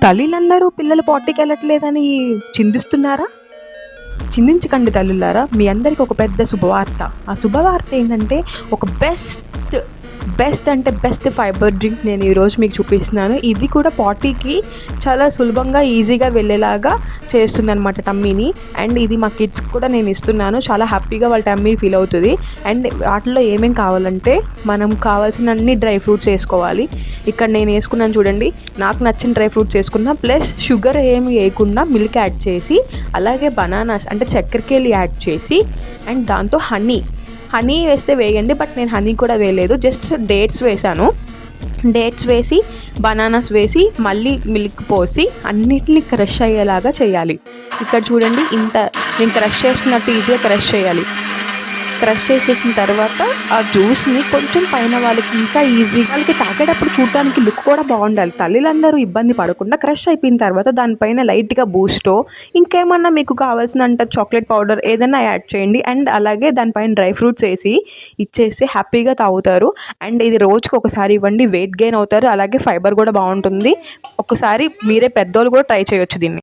తల్లులందరూ పిల్లలు పొట్టికి వెళ్ళట్లేదని చిందిస్తున్నారా? చిందించకండి తల్లులారా, మీ అందరికీ ఒక పెద్ద శుభవార్త. ఆ శుభవార్త ఏంటంటే ఒక బెస్ట్ అంటే బెస్ట్ ఫైబర్ డ్రింక్ నేను ఈరోజు మీకు చూపిస్తున్నాను. ఇది కూడా పాటీకి చాలా సులభంగా ఈజీగా వెళ్ళేలాగా చేస్తుంది అనమాట టమ్మీని. అండ్ ఇది మా కిడ్స్కి కూడా నేను ఇస్తున్నాను. చాలా హ్యాపీగా వాళ్ళ టమ్మీ ఫీల్ అవుతుంది. అండ్ వాటిలో ఏమేం కావాలంటే మనం కావాల్సిన అన్ని డ్రై ఫ్రూట్స్ వేసుకోవాలి. ఇక్కడ నేను వేసుకున్నాను చూడండి, నాకు నచ్చిన డ్రై ఫ్రూట్స్ వేసుకున్నా, ప్లస్ షుగర్ ఏమి వేయకుండా మిల్క్ యాడ్ చేసి, అలాగే బనానాస్ అంటే చక్కెరకేళి యాడ్ చేసి, అండ్ దాంతో హనీ వేస్తే వేయండి, బట్ నేను హనీ కూడా వేయలేదు, జస్ట్ డేట్స్ వేసాను. డేట్స్ వేసి బనానాస్ వేసి మళ్ళీ మిల్క్ పోసి అన్నిటిని క్రష్ అయ్యేలాగా చేయాలి. ఇక్కడ చూడండి, ఇంత నేను క్రష్ చేస్తున్నట్టు ఈజీగా క్రష్ చేయాలి. క్రష్ చేసేసిన తర్వాత ఆ జ్యూస్ని కొంచెం పైన వాళ్ళకి ఇంకా ఈజీగా వాళ్ళకి తాగేటప్పుడు చూడడానికి లుక్ కూడా బాగుండాలి. తల్లులందరూ ఇబ్బంది పడకుండా క్రష్ అయిపోయిన తర్వాత దానిపైన లైట్గా బూస్టో ఇంకేమన్నా మీకు కావాల్సినంత చాక్లెట్ పౌడర్ ఏదైనా యాడ్ చేయండి. అండ్ అలాగే దానిపైన డ్రై ఫ్రూట్స్ వేసి ఇచ్చేసి హ్యాపీగా తాగుతారు. అండ్ ఇది రోజుకి ఒకసారి ఇవ్వండి, వెయిట్ గెయిన్ అవుతారు, అలాగే ఫైబర్ కూడా బాగుంటుంది. ఒకసారి మీరే పెద్దోళ్ళు కూడా ట్రై చేయొచ్చు దీన్ని.